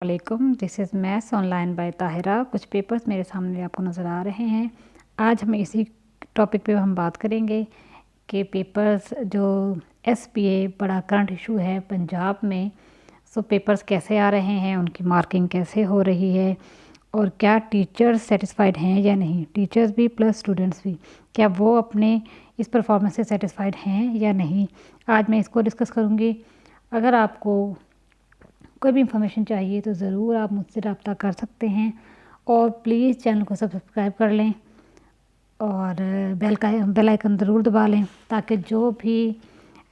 वालेकुम, this is maths online by Tahira. कुछ papers मेरे सामने आपको नज़र आ रहे हैं। आज हम इसी टॉपिक पे हम बात करेंगे कि पेपर्स जो एसपीए बड़ा करंट इशू है पंजाब में। सो पेपर्स कैसे आ रहे हैं, उनकी मार्किंग कैसे हो रही है और क्या टीचर्स सेटिस्फाइड हैं या नहीं, टीचर्स भी प्लस स्टूडेंट्स भी, क्या वो अपने इस परफॉर्मेंस से सेटिस्फाइड हैं या नहीं। आज मैं इसको डिस्कस करूँगी। अगर आपको कोई भी इंफॉर्मेशन चाहिए तो ज़रूर आप मुझसे रब्ता कर सकते हैं और प्लीज़ चैनल को सब्सक्राइब कर लें और बेल आइकन ज़रूर दबा लें ताकि जो भी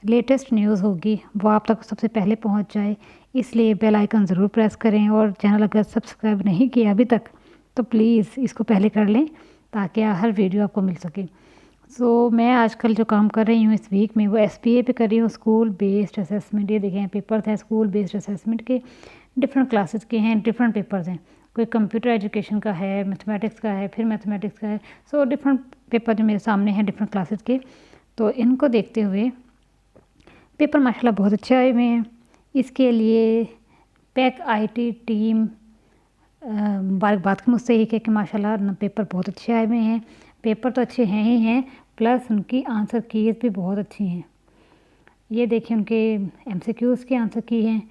लेटेस्ट न्यूज़ होगी वो आप तक सबसे पहले पहुंच जाए। इसलिए बेल आइकन ज़रूर प्रेस करें और चैनल अगर सब्सक्राइब नहीं किया अभी तक तो प्लीज़ इसको पहले कर लें ताकि हर वीडियो आपको मिल सके। मैं आजकल जो काम कर रही हूँ इस वीक में वो एसपीए पे कर रही हूँ, स्कूल बेस्ड असेसमेंट। ये देखें पेपर्स हैं स्कूल बेस्ड असेसमेंट के, डिफरेंट क्लासेस के हैं, डिफरेंट पेपर्स हैं। कोई कंप्यूटर एजुकेशन का है, मैथमेटिक्स का है, फिर मैथमेटिक्स का है। डिफरेंट पेपर जो मेरे सामने हैं डिफरेंट क्लासेस के, तो इनको देखते हुए पेपर माशाल्लाह बहुत अच्छे आए हुए हैं। इसके लिए पैक आईटी टीम मुबारकबाद की मुझसे ही कि माशाल्लाह पेपर बहुत अच्छे आए हुए हैं। पेपर तो अच्छे हैं ही हैं, प्लस उनकी आंसर कीज़ भी बहुत अच्छी हैं। ये देखिए उनके एमसीक्यूज़ के आंसर की हैं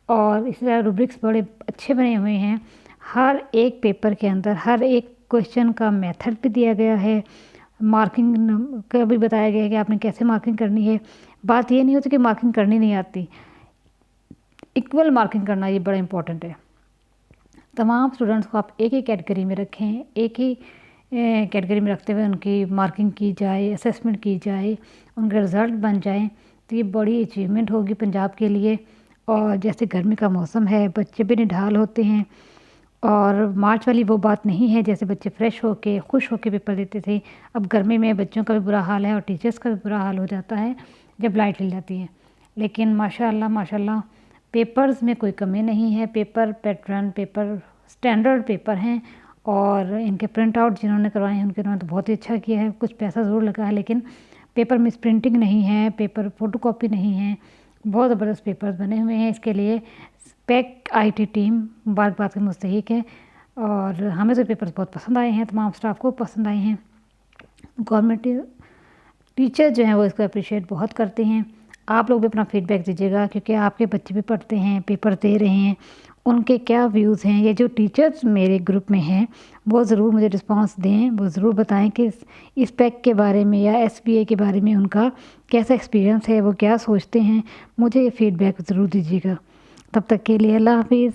और इसी तरह रूब्रिक्स बड़े अच्छे बने हुए हैं। हर एक पेपर के अंदर हर एक क्वेश्चन का मेथड भी दिया गया है, मार्किंग का भी बताया गया है कि आपने कैसे मार्किंग करनी है। बात ये नहीं होती कि मार्किंग करनी नहीं आती, इक्वल मार्किंग करना ये बड़ा इम्पोर्टेंट है। तमाम स्टूडेंट्स को आप एक ही कैटेगरी में रखें, एक ही कैटेगरी में रखते हुए उनकी मार्किंग की जाए, असेसमेंट की जाए, उनके रिज़ल्ट बन जाएं तो ये बड़ी अचीवमेंट होगी पंजाब के लिए। और जैसे गर्मी का मौसम है, बच्चे भी निढाल होते हैं और मार्च वाली वो बात नहीं है जैसे बच्चे फ्रेश होके खुश होके पेपर देते थे। अब गर्मी में बच्चों का भी बुरा हाल है और टीचर्स का भी बुरा हाल हो जाता है जब लाइट हिल जाती है। लेकिन माशाल्लाह पेपर्स में कोई कमी नहीं है। Paper pattern, paper standard paper हैं और इनके प्रिंट आउट जिन्होंने करवाए हैं उन्होंने तो बहुत ही अच्छा किया है। कुछ पैसा ज़रूर लगा है लेकिन पेपर मिस प्रिंटिंग नहीं है, पेपर फ़ोटोकॉपी नहीं है, बहुत ज़बरदस्त पेपर्स बने हुए हैं। इसके लिए पैक आईटी टीम मुबारकबाद की मुस्तहिक है और हमें तो पेपर्स बहुत पसंद आए हैं, तमाम स्टाफ को पसंद आए हैं। गवर्नमेंट टीचर जो हैं वो इसको अप्रिशिएट बहुत करते हैं। आप लोग भी अपना फीडबैक दीजिएगा क्योंकि आपके बच्चे भी पढ़ते हैं, पेपर दे रहे हैं, उनके क्या व्यूज़ हैं। ये जो टीचर्स मेरे ग्रुप में हैं वो ज़रूर मुझे रिस्पांस दें, वो ज़रूर बताएं कि इस पैक के बारे में या एसपीए के बारे में उनका कैसा एक्सपीरियंस है, वो क्या सोचते हैं। मुझे ये फीडबैक ज़रूर दीजिएगा। तब तक के लिए अल्लाह हाफिज़।